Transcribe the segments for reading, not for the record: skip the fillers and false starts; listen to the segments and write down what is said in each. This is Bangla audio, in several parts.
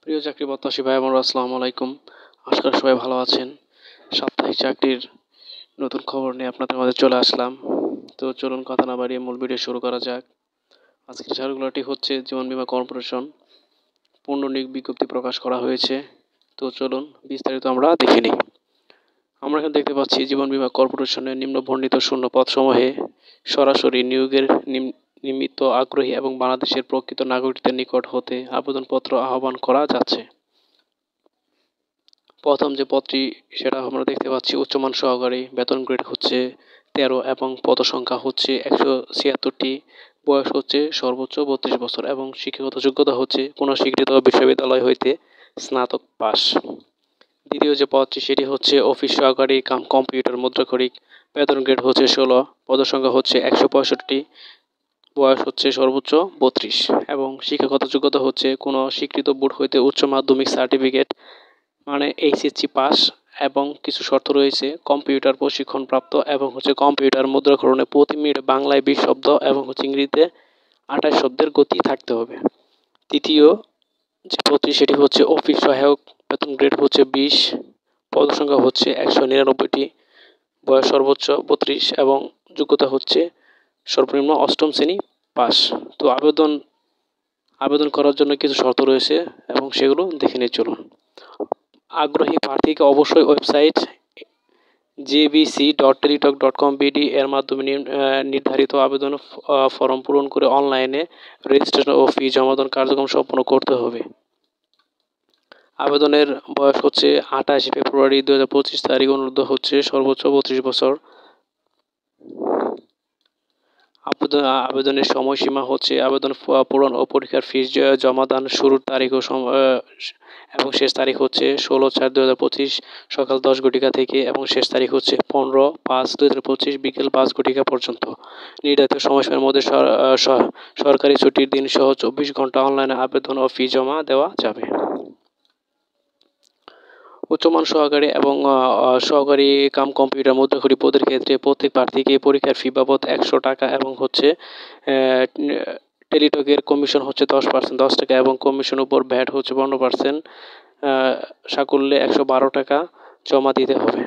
প্রিয় চাকরি প্রত্যাশী ভাই বোনেরা, আসসালামু আলাইকুম। আশা করি সবাই ভালো আছেন। সাপ্তাহিক চাকরির নতুন খবর নিয়ে আপনাদের মাঝে চলে আসলাম। তো চলুন কথা না বাড়িয়ে মূল ভিডিও শুরু করা যাক। আজকের সার্কুলারটি হচ্ছে জীবন বীমা কর্পোরেশন পূর্ণ নিয়োগ বিজ্ঞপ্তি প্রকাশ করা হয়েছে। তো চলুন বিস্তারিত আমরা দেখে নিই। আমরা এখানে দেখতে পাচ্ছি জীবন বীমা কর্পোরেশনের নিম্ন বর্ণিত শূন্য পদসমূহে সরাসরি নিয়োগের নিমিত্ত আগ্রহী এবং বাংলাদেশের প্রকৃত নাগরিকদের নিকট হতে আবেদনপত্র আহ্বান করা যাচ্ছে। প্রথম যে পদটি সেটা আমরা দেখতে পাচ্ছি উচ্চমান সহকারী, বেতন গ্রেড হচ্ছে 13 এবং পদ সংখ্যা হচ্ছে 176টি, বয়স হচ্ছে সর্বোচ্চ 32 বছর এবং শিক্ষাগত যোগ্যতা হচ্ছে কোনো স্বীকৃত বিশ্ববিদ্যালয় হইতে স্নাতক পাস। দ্বিতীয় যে পদটি সেটি হচ্ছে অফিস সহকারী কাম কম্পিউটার মুদ্রাক্ষরিক, বেতন গ্রেড হচ্ছে 16, পদ সংখ্যা হচ্ছে 165টি, বয়স হচ্ছে সর্বোচ্চ 32 এবং শিক্ষাগত যোগ্যতা হচ্ছে কোনো স্বীকৃত বোর্ড হইতে উচ্চ মাধ্যমিক সার্টিফিকেট মানে এইচএসসি পাস এবং কিছু শর্ত রয়েছে কম্পিউটার প্রশিক্ষণপ্রাপ্ত এবং কম্পিউটার মুদ্রাক্ষরণে প্রতি মিনিটে বাংলায় 20 শব্দ এবং ইংরেজিতে 28 শব্দের গতি থাকতে হবে। তৃতীয় যে পদটি সেটি হচ্ছে অফিস সহায়ক, বেতন গ্রেড হচ্ছে 20, পদ সংখ্যা হচ্ছে 199টি, বয়স সর্বোচ্চ 32 এবং যোগ্যতা হচ্ছে সর্বনিম্ন 8ম শ্রেণী পাস। তো আবেদন করার জন্য কিছু শর্ত রয়েছে এবং সেগুলো দেখে নিয়ে চলুন। আগ্রহী প্রার্থীকে অবশ্যই ওয়েবসাইট jbc.teletalk.com.bd এর মাধ্যমে নির্ধারিত আবেদন ফর্ম পূরণ করে অনলাইনে রেজিস্ট্রেশন ও ফি জমাদান কার্যক্রম সম্পন্ন করতে হবে। আবেদনের বয়স হচ্ছে 28 ফেব্রুয়ারি 2025 তারিখ, অনুরোধ হচ্ছে সর্বোচ্চ 32 বছর। আবেদনের সময়সীমা হচ্ছে আবেদন পূরণ ও পরীক্ষার ফিস জমাদান শুরুর তারিখ এবং শেষ তারিখ হচ্ছে 16/4/2025 সকাল 10 ঘটিকা থেকে এবং শেষ তারিখ হচ্ছে 15/5/2025 বিকেল 5 ঘটিকা পর্যন্ত। নির্ধারিত সময়সীমার মধ্যে সরকারি ছুটির দিন সহ 24 ঘন্টা অনলাইনে আবেদন ও ফি জমা দেওয়া যাবে। উচ্চমান সহকারী এবং সহকারী কাম কম্পিউটার মুদ্রাক্ষরিক পদের ক্ষেত্রে প্রত্যেক প্রার্থীকে পরীক্ষার ফি বাবদ 100 টাকা এবং টেলিটকের কমিশন হচ্ছে 10 টাকা এবং কমিশন উপর ভ্যাট হচ্ছে 15%, সাকুল্যে 112 টাকা জমা দিতে হবে।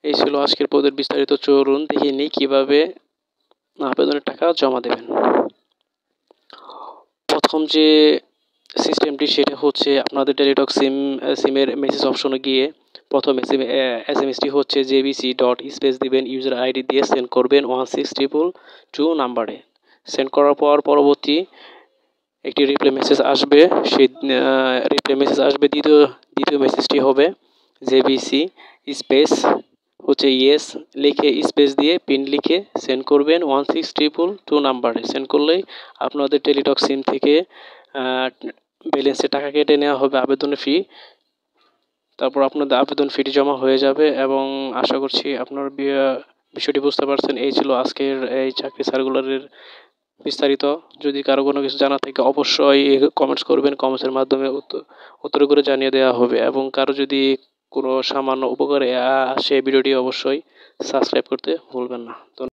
এই ছিল আজকের পদের বিস্তারিত। চলুন দেখে নিই কিভাবে আবেদনের টাকা জমা দেবেন। প্রথম যে সিস্টেমটি সেটা হচ্ছে আপনাদের টেলিটক সিমের মেসেজ অপশনে গিয়ে প্রথম এসএমএসটি হচ্ছে jbc.space দিবেন, ইউজার আইডি দিয়ে সেন্ড করবেন 16222 নাম্বারে। সেন্ড করার পর পরবর্তী একটি রিপ্লাই মেসেজ আসবে। সেই রিপ্লাই মেসেজ আসবে। দ্বিতীয় মেসেজটি হবে jbc স্পেস হচ্ছে ইয়েস লিখে স্পেস দিয়ে পিন লিখে সেন্ড করবেন 16222 নাম্বারে। সেন্ড করলেই আপনাদের টেলিটক সিম থেকে ব্যালেন্সে টাকা কেটে নেওয়া হবে আবেদনের ফি। তারপর আপনাদের আবেদন ফিটি জমা হয়ে যাবে এবং আশা করছি আপনার বিষয়টি বুঝতে পারছেন। এই ছিল আজকের এই চাকরি সার্কুলারের বিস্তারিত। যদি কারো কোনো কিছু জানা থাকে অবশ্যই কমেন্টস করবেন, কমেন্টসের মাধ্যমে উত্তর করে জানিয়ে দেওয়া হবে এবং কারো যদি কোনো সামান্য উপকারে আসে ভিডিওটি অবশ্যই সাবস্ক্রাইব করতে ভুলবেন না।